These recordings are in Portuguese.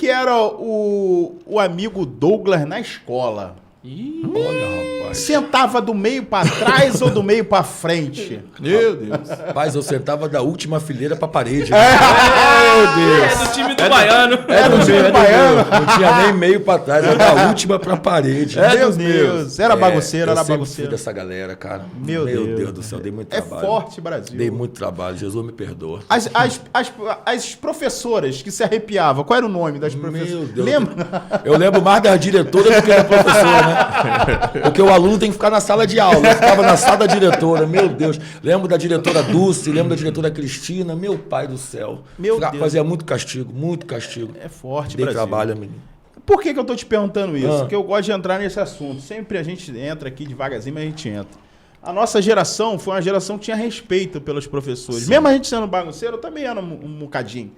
que era o amigo Douglas na escola? Olha, rapaz. Sentava do meio pra trás ou do meio pra frente? Meu Deus. Rapaz, eu sentava da última fileira pra parede. Meu Deus. É do time do baiano. É do time baiano. Não tinha nem meio pra trás, era da última pra parede. Meu Deus. Era bagunceiro, eu era sempre bagunceiro. fui dessa galera, cara. Meu Deus do céu, dei muito É trabalho. forte, Brasil. Dei muito trabalho, Jesus me perdoa. As professoras que se arrepiavam, qual era o nome das professoras? Meu Deus. Lembra? Eu lembro mais da diretora do que da professora, né? Porque o aluno tem que ficar na sala de aula. Eu ficava na sala da diretora, meu Deus. Lembro da diretora Dulce, lembro da diretora Cristina, meu pai do céu. Meu Deus. Fazia muito castigo, muito castigo. É forte, Dei Brasil. trabalho, menino. Por que eu tô te perguntando isso? Ah. Porque eu gosto de entrar nesse assunto. Sempre a gente entra aqui devagarzinho, mas a gente entra. A nossa geração foi uma geração que tinha respeito pelos professores. Sim. Mesmo a gente sendo bagunceiro, eu também era um bocadinho.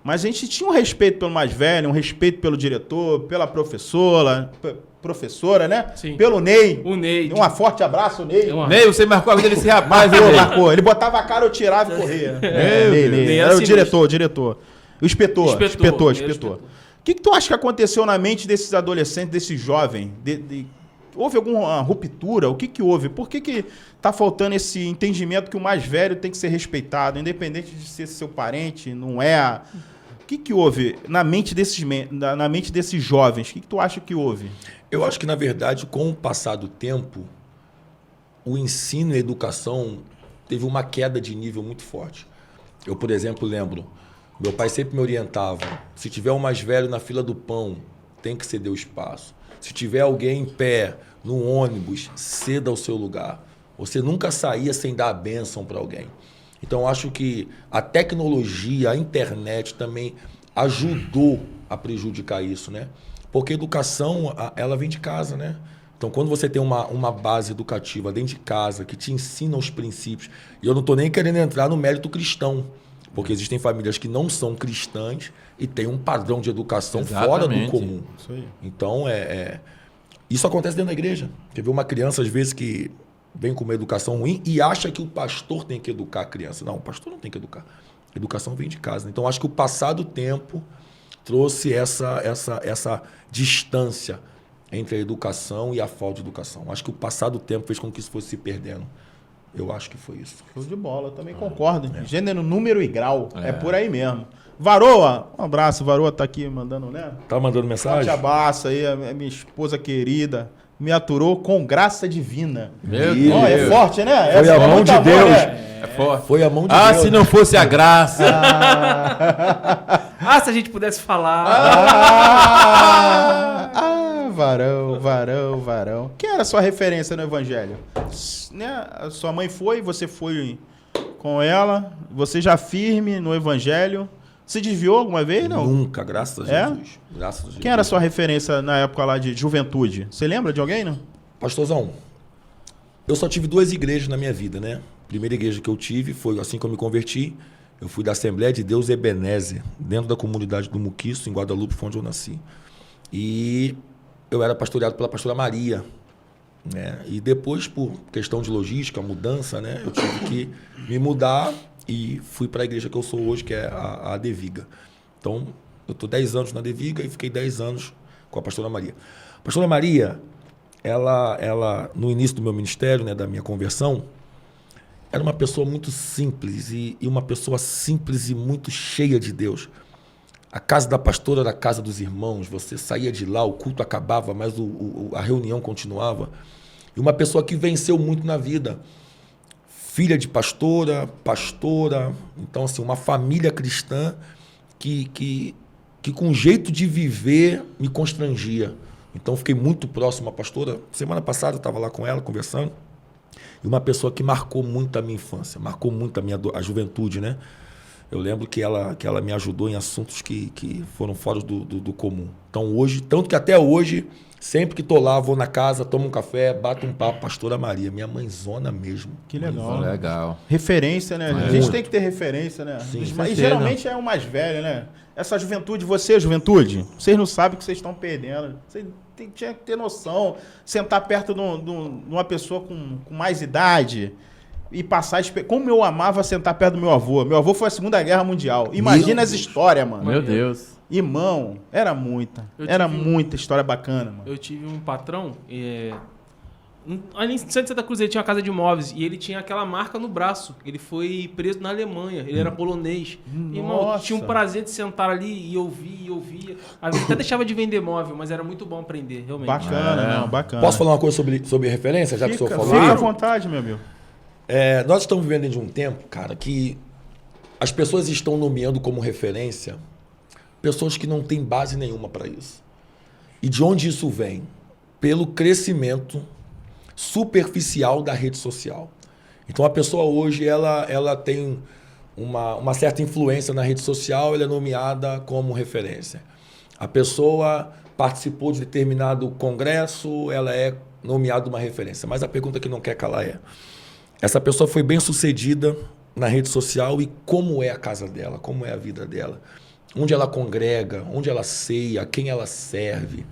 Mas a gente tinha um respeito pelo mais velho, um respeito pelo diretor, pela professora, né? Sim. Pelo Ney. O Ney. Um forte abraço, Ney. Ney, você marcou a vida desse rapaz, Marcou, Ney. marcou. Ele botava a cara, eu tirava e corria. Ney. Ney Era era o sinistro. diretor. O inspetor. Inspetor. O que tu acha que aconteceu na mente desses adolescentes, desses jovens? Houve alguma ruptura? O que houve? Por que tá faltando esse entendimento que o mais velho tem que ser respeitado, independente de ser seu parente, não é? O que houve na mente desses jovens? O que tu acha que houve? Eu acho que, na verdade, com o passar do tempo, o ensino e a educação teve uma queda de nível muito forte. Eu, por exemplo, lembro, meu pai sempre me orientava, se tiver um mais velho na fila do pão, tem que ceder o espaço. Se tiver alguém em pé, no ônibus, ceda o seu lugar. Você nunca saía sem dar a bênção para alguém. Então, eu acho que a tecnologia, a internet também ajudou a prejudicar isso, né? Porque a educação, ela vem de casa, né? Então, quando você tem uma base educativa dentro de casa, que te ensina os princípios, e eu não estou nem querendo entrar no mérito cristão, porque existem famílias que não são cristãs e têm um padrão de educação fora do comum. Isso aí. Então, isso acontece dentro da igreja. Você vê uma criança, às vezes, que vem com uma educação ruim e acha que o pastor tem que educar a criança. Não, o pastor não tem que educar. A educação vem de casa. Então, acho que o passar do tempo trouxe essa distância entre a educação e a falta de educação. Acho que o passar do tempo fez com que isso fosse se perdendo. Eu acho que foi isso. Show de bola, eu também concordo. Gênero, número e grau. É por aí mesmo. Varoa, um abraço. Varoa tá aqui mandando, né? Tá mandando Forte mensagem? abraço aí, a minha esposa querida. Me aturou com graça divina. Meu Ó, é Deus. forte, né? Foi Essa a é mão muito de amor, Deus. né? É forte. Foi a mão de Ah, Deus. se não fosse a graça. Ah, se a gente pudesse falar. Varão. Quem era a sua referência no evangelho? Né? A sua mãe foi, você foi com ela, você já firme no evangelho. Se desviou alguma vez, não? Nunca, graças a É? Jesus. Graças a Jesus. Quem era a sua referência na época lá de juventude? Você lembra de alguém, não? Pastorzão, eu só tive 2 igrejas na minha vida, né? A primeira igreja que eu tive foi assim que eu me converti. Eu fui da Assembleia de Deus Ebenezer, dentro da comunidade do Muquiço, em Guadalupe, foi onde eu nasci. E eu era pastoreado pela pastora Maria, né? E depois, por questão de logística, mudança, né? Eu tive que me mudar e fui para a igreja que eu sou hoje, que é a Deviga. Então, eu estou 10 anos na Deviga e fiquei 10 anos com a pastora Maria. A pastora Maria, ela no início do meu ministério, né, da minha conversão, era uma pessoa muito simples e uma pessoa simples e muito cheia de Deus. A casa da pastora era a casa dos irmãos, você saía de lá, o culto acabava, mas a reunião continuava. E uma pessoa que venceu muito na vida. Filha de pastora, então assim, uma família cristã que com um jeito de viver me constrangia. Então fiquei muito próximo à pastora. Semana passada eu estava lá com ela, conversando. E uma pessoa que marcou muito a minha infância, marcou muito a juventude, né? Eu lembro que ela me ajudou em assuntos que foram fora do comum. Então hoje, tanto que até hoje, sempre que estou lá, vou na casa, tomo um café, bato um papo, pastora Maria, minha mãezona mesmo. Que legal. Legal. Referência, né? A gente tem que ter referência, né? Sim, E geralmente é o mais velho, né? Essa juventude, juventude, vocês não sabem o que vocês estão perdendo. Vocês tinha que ter noção. Sentar perto de uma pessoa com mais idade. e passar... Como eu amava sentar perto do meu avô. Meu avô foi a Segunda Guerra Mundial. Imagina as histórias, mano. Meu Deus. Irmão, era muita história bacana, mano. Eu tive um patrão, ali em Santa Cruz ele tinha uma casa de móveis e ele tinha aquela marca no braço. Ele foi preso na Alemanha, ele era polonês. Irmão, tinha um prazer de sentar ali e ouvir. Às vezes até deixava de vender móvel, mas era muito bom aprender, realmente. Bacana, bacana. Posso falar uma coisa sobre referência, já que o senhor falou? Fica à vontade, meu amigo. Nós estamos vivendo de um tempo, cara, que as pessoas estão nomeando como referência pessoas que não têm base nenhuma para isso. E de onde isso vem? Pelo crescimento superficial da rede social. Então a pessoa hoje ela tem uma certa influência na rede social, ela é nomeada como referência. A pessoa participou de determinado congresso, ela é nomeada uma referência. Mas a pergunta que não quer calar é: essa pessoa foi bem sucedida na rede social e como é a casa dela, como é a vida dela? Onde ela congrega, onde ela ceia, quem ela serve.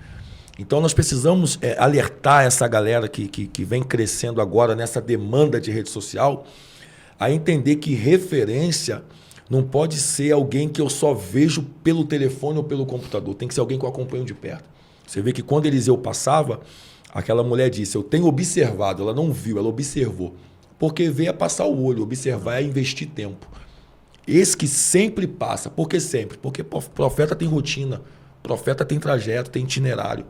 Então nós precisamos alertar essa galera que vem crescendo agora nessa demanda de rede social a entender que referência não pode ser alguém que eu só vejo pelo telefone ou pelo computador. Tem que ser alguém que eu acompanho de perto. Você vê que quando Eliseu passava, aquela mulher disse: eu tenho observado. Ela não viu, ela observou. Porque ver é passar o olho, observar é investir tempo. Esse que sempre passa. Por que sempre? Porque profeta tem rotina, profeta tem trajeto, tem itinerário.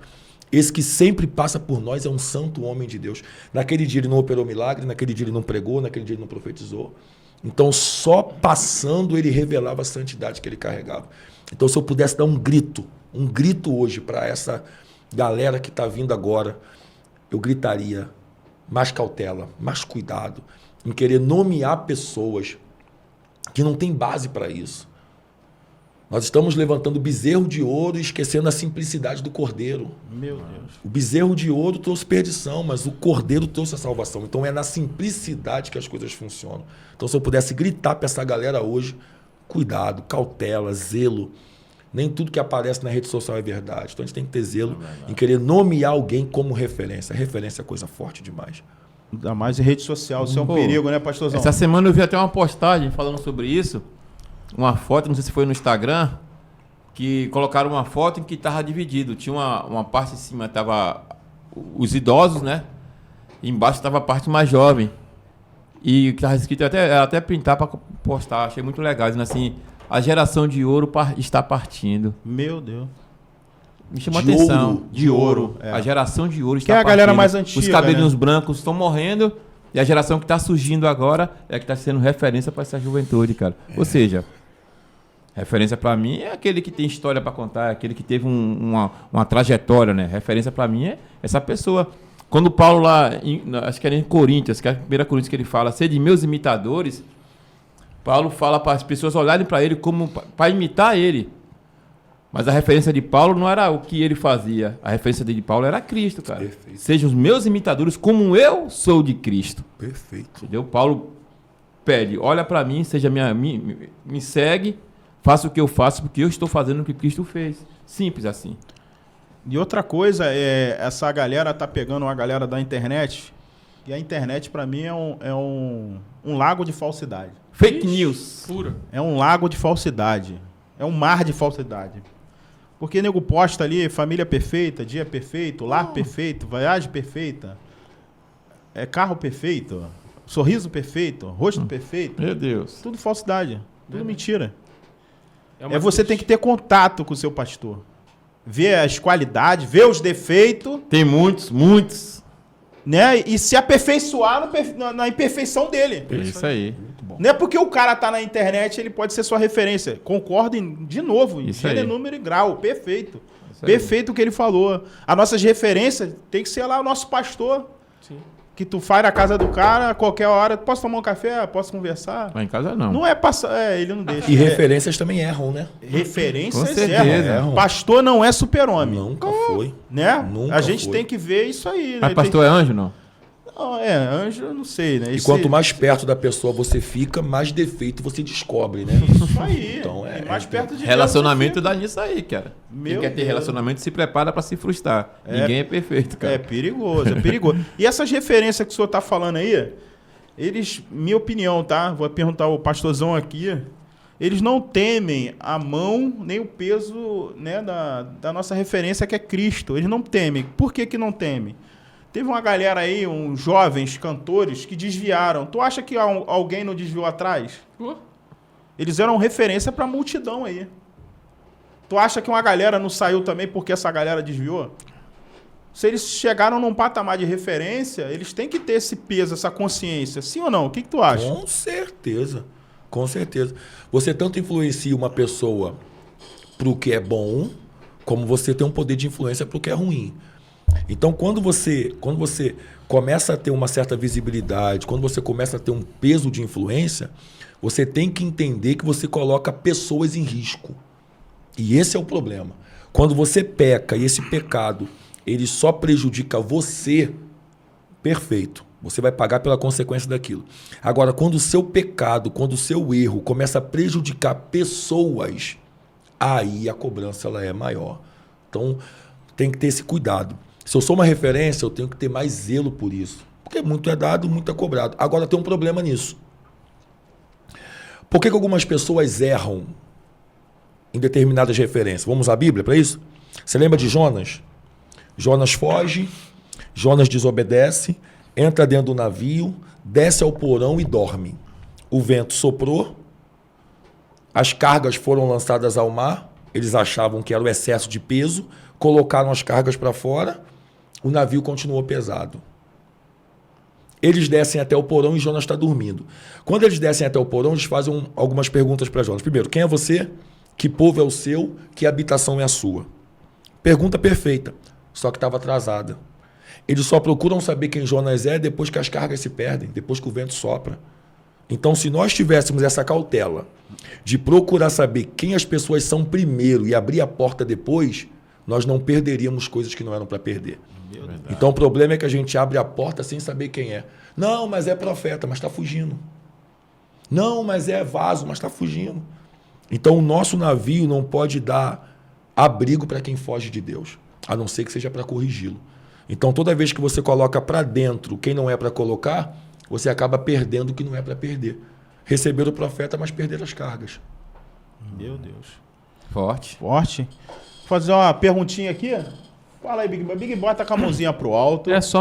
Esse que sempre passa por nós é um santo homem de Deus. Naquele dia ele não operou milagre, naquele dia ele não pregou, naquele dia ele não profetizou. Então só passando ele revelava a santidade que ele carregava. Então se eu pudesse dar um grito hoje para essa galera que está vindo agora, eu gritaria: mais cautela, mais cuidado em querer nomear pessoas que não tem base para isso. Nós estamos levantando bezerro de ouro e esquecendo a simplicidade do cordeiro. Meu Deus. O bezerro de ouro trouxe perdição, mas o cordeiro trouxe a salvação. Então é na simplicidade que as coisas funcionam. Então se eu pudesse gritar para essa galera hoje: cuidado, cautela, zelo. Nem tudo que aparece na rede social é verdade. Então a gente tem que ter zelo em querer nomear alguém como referência. Referência é coisa forte demais. Ainda mais em rede social, isso é um perigo, né, pastorzão? Essa semana eu vi até uma postagem falando sobre isso. Uma foto, não sei se foi no Instagram, que colocaram uma foto em que estava dividido. Tinha uma parte em cima, estava os idosos, né? E embaixo estava a parte mais jovem. E o que estava escrito, até printar para postar, achei muito legal. Dizendo assim: a geração de ouro está partindo. Meu Deus. Me chamou a atenção. Ouro. De ouro. É. A geração de ouro está Que é a partindo. galera mais antiga, Os cabelinhos né? brancos estão morrendo. E a geração que está surgindo agora é a que está sendo referência para essa juventude, cara. Ou seja, referência para mim é aquele que tem história para contar, é aquele que teve uma trajetória, né? Referência para mim é essa pessoa. Quando Paulo lá, acho que era em Coríntios, que é a primeira Coríntios que ele fala: sede meus imitadores. Paulo fala para as pessoas olharem para ele como para imitar ele. Mas a referência de Paulo não era o que ele fazia. A referência de Paulo era Cristo, cara. Perfeito. Sejam os meus imitadores como eu sou de Cristo. Perfeito. Entendeu? Paulo pede: olha para mim, me segue, faça o que eu faço, porque eu estou fazendo o que Cristo fez. Simples assim. E outra coisa, essa galera tá pegando uma galera da internet, e a internet para mim é um lago de falsidade. Fake news. Pura. É um lago de falsidade. É um mar de falsidade. Porque nego posta ali família perfeita, dia perfeito, lar perfeito, viagem perfeita, carro perfeito, sorriso perfeito, rosto perfeito. Meu Deus. Tudo falsidade. Tudo mentira. uma Você tem que ter contato com o seu pastor. Ver as qualidades, ver os defeitos, Tem muitos. né? E se aperfeiçoar na imperfeição dele. É isso aí. Não é porque o cara tá na internet, ele pode ser sua referência. Concordo de novo, em Isso gênero, aí. número e grau. Perfeito. Isso aí. Perfeito o que ele falou. As nossas referências tem que ser lá o nosso pastor. Sim. Que tu faz na casa do cara, a qualquer hora. Posso tomar um café? Posso conversar? Lá em casa não. Não é passar. Ele não deixa. E referências também erram, né? Referências Com certeza. erram. Pastor não é super-homem. Nunca foi. Né? Nunca A gente foi. tem que ver isso aí. Mas né? pastor é anjo, não? Não, anjo, eu não sei, né? E quanto mais perto da pessoa você fica, mais defeito você descobre, né? Isso aí. Então, E mais perto de Deus Relacionamento você dá nisso aí, cara. Meu Quem quer ter Deus. relacionamento se prepara pra se frustrar. Ninguém é perfeito, cara. É perigoso, é perigoso. E essas referências que o senhor tá falando aí, eles, minha opinião, tá? Vou perguntar ao pastorzão aqui. Eles não temem a mão nem o peso, né, da nossa referência, que é Cristo. Eles não temem. Por que não temem? Teve uma galera aí, uns jovens cantores, que desviaram. Tu acha que alguém não desviou atrás? Eles eram referência para a multidão aí. Tu acha que uma galera não saiu também porque essa galera desviou? Se eles chegaram num patamar de referência, eles têm que ter esse peso, essa consciência. Sim ou não? O que tu acha? Com certeza. Com certeza. Você tanto influencia uma pessoa pro que é bom, como você tem um poder de influência pro que é ruim. Então, quando você começa a ter uma certa visibilidade, quando você começa a ter um peso de influência, você tem que entender que você coloca pessoas em risco. E esse é o problema. Quando você peca e esse pecado ele só prejudica você, perfeito. Você vai pagar pela consequência daquilo. Agora, quando o seu pecado, quando o seu erro começa a prejudicar pessoas, aí a cobrança ela é maior. Então, tem que ter esse cuidado. Se eu sou uma referência, eu tenho que ter mais zelo por isso. Porque muito é dado, muito é cobrado. Agora, tem um problema nisso. Por que algumas pessoas erram em determinadas referências? Vamos à Bíblia para isso? Você lembra de Jonas? Jonas foge, Jonas desobedece, entra dentro do navio, desce ao porão e dorme. O vento soprou, as cargas foram lançadas ao mar, eles achavam que era o excesso de peso, colocaram as cargas para fora, o navio continuou pesado. Eles descem até o porão e Jonas está dormindo. Quando eles descem até o porão, eles fazem algumas perguntas para Jonas. Primeiro, quem é você? Que povo é o seu? Que habitação é a sua? Pergunta perfeita, só que estava atrasada. Eles só procuram saber quem Jonas é depois que as cargas se perdem, depois que o vento sopra. Então, se nós tivéssemos essa cautela de procurar saber quem as pessoas são primeiro e abrir a porta depois, nós não perderíamos coisas que não eram para perder. Então, o problema é que a gente abre a porta sem saber quem é. Não, mas é profeta, mas está fugindo. Não, mas é vaso, mas está fugindo. Então, o nosso navio não pode dar abrigo para quem foge de Deus, a não ser que seja para corrigi-lo. Então, toda vez que você coloca para dentro quem não é para colocar, você acaba perdendo o que não é para perder. Receber o profeta, mas perder as cargas. Meu Deus. Forte. Forte. Vou fazer uma perguntinha aqui. Fala aí, Big Boy. Big Boy tá com a mãozinha pro alto. É só